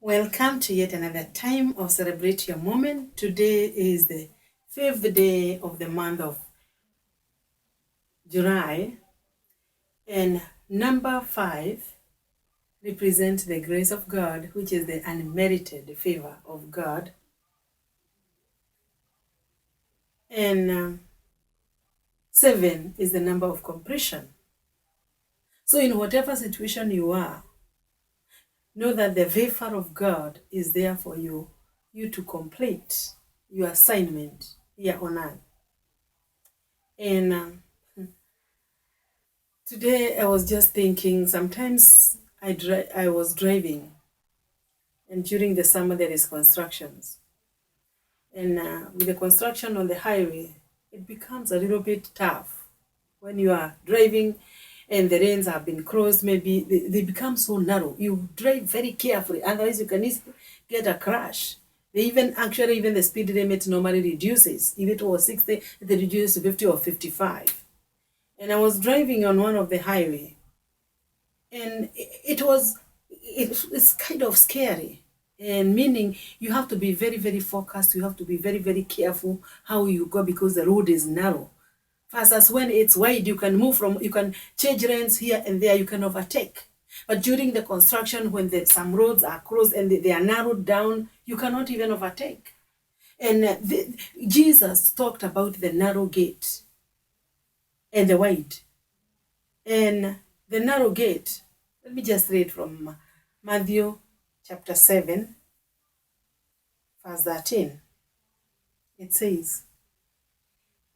Welcome to yet another time of Celebrate Your Moment. Today is the 5th day of the month of July, and number 5 represents the grace of God, which is the unmerited favor of God. And 7 is the number of completion. So in whatever situation you are, know that the favor of God is there for you to complete your assignment here on earth. And today I was just thinking, sometimes I was driving, and during the summer there is constructions. And with the construction on the highway, it becomes a little bit tough. When you are driving and the lanes have been crossed, maybe they become so narrow. You drive very carefully, otherwise you can easily get a crash. Even the speed limit normally reduces. If it was 60, it reduces to 50 or 55. And I was driving on one of the highway, and it's kind of scary, and meaning you have to be very, very focused. You have to be very, very careful how you go, because the road is narrow. Versus when it's wide, you can you can change lanes here and there, you can overtake. But during the construction, when some roads are closed and they are narrowed down, you cannot even overtake. And Jesus talked about the narrow gate and the wide. And the narrow gate, let me just read from Matthew chapter 7, verse 13. It says,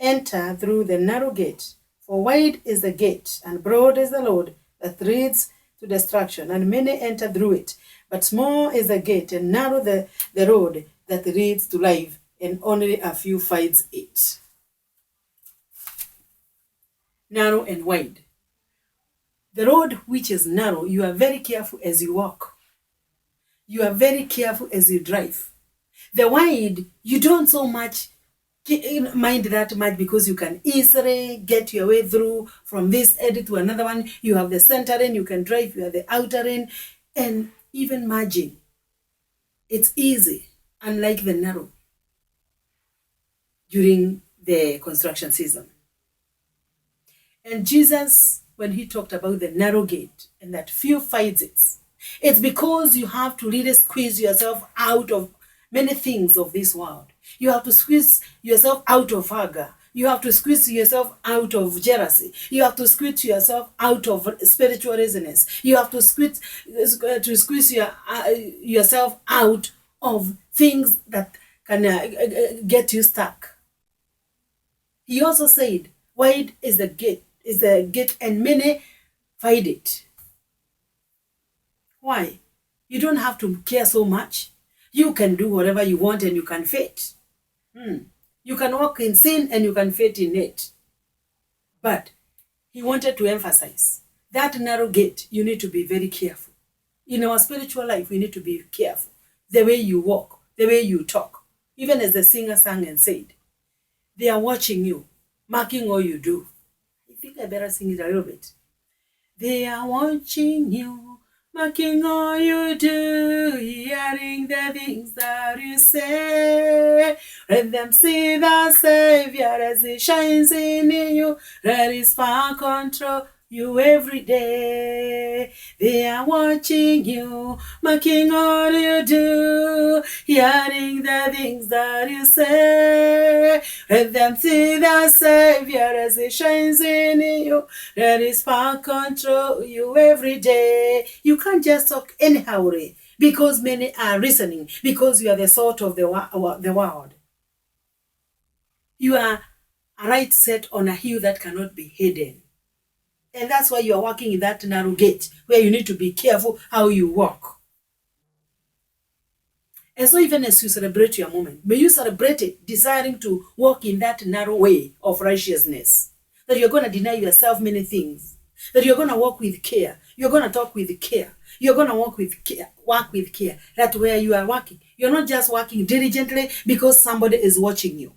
"Enter through the narrow gate, for wide is the gate, and broad is the road that leads to destruction, and many enter through it. But small is the gate, and narrow the road that leads to life, and only a few finds it." Narrow and wide. The road which is narrow, you are very careful as you walk. You are very careful as you drive. The wide, you don't so much mind that much, because you can easily get your way through from this edge to another one. You have the center lane, you can drive, you have the outer lane, and even merging. It's easy, unlike the narrow during the construction season. And Jesus, when he talked about the narrow gate and that few finds it, it's because you have to really squeeze yourself out of many things of this world. You have to squeeze yourself out of anger. You have to squeeze yourself out of jealousy. You have to squeeze yourself out of spiritual laziness. You have to squeeze yourself out of things that can get you stuck. He also said, "Wide is the gate, and many find it." Why? You don't have to care so much. You can do whatever you want and you can fit. You can walk in sin and you can fit in it. But he wanted to emphasize that narrow gate, you need to be very careful. In our spiritual life, we need to be careful. The way you walk, the way you talk. Even as the singer sang and said, they are watching you, marking all you do. I think I better sing it a little bit. They are watching you, marking all you do, hearing the things that you say. Let them see the Savior as He shines in you, ready for control you every day. They are watching you, marking all you do, hearing the things that you say. Let them see the Savior as He shines in you, ready for control you every day. You can't just talk anyhow, because many are listening, because you are the salt of the world. You are a right set on a hill that cannot be hidden. And that's why you are walking in that narrow gate, where you need to be careful how you walk. And so even as you celebrate your moment, may you celebrate it desiring to walk in that narrow way of righteousness. That you're going to deny yourself many things. That you're going to walk with care. You're going to talk with care. You're going to walk with care. That where you are walking, you're not just walking diligently because somebody is watching you.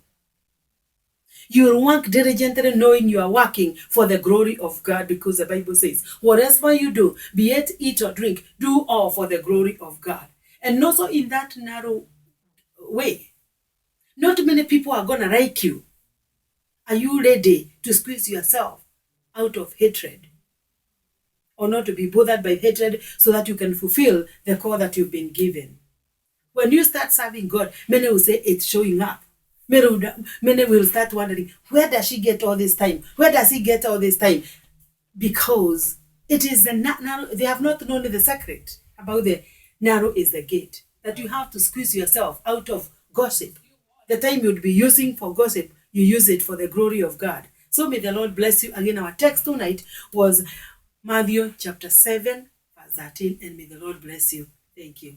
You'll work diligently knowing you are working for the glory of God, because the Bible says, whatever you do, be it eat or drink, do all for the glory of God. And also in that narrow way, not many people are going to like you. Are you ready to squeeze yourself out of hatred? Or not to be bothered by hatred so that you can fulfill the call that you've been given? When you start serving God, many will say it's showing up. Many will start wondering, where does she get all this time? Where does he get all this time? Because it is the narrow, they have not known the secret about the narrow is the gate, that you have to squeeze yourself out of gossip. The time you'd be using for gossip, you use it for the glory of God. So may the Lord bless you. Again, our text tonight was Matthew chapter 7, verse 13, and may the Lord bless you. Thank you.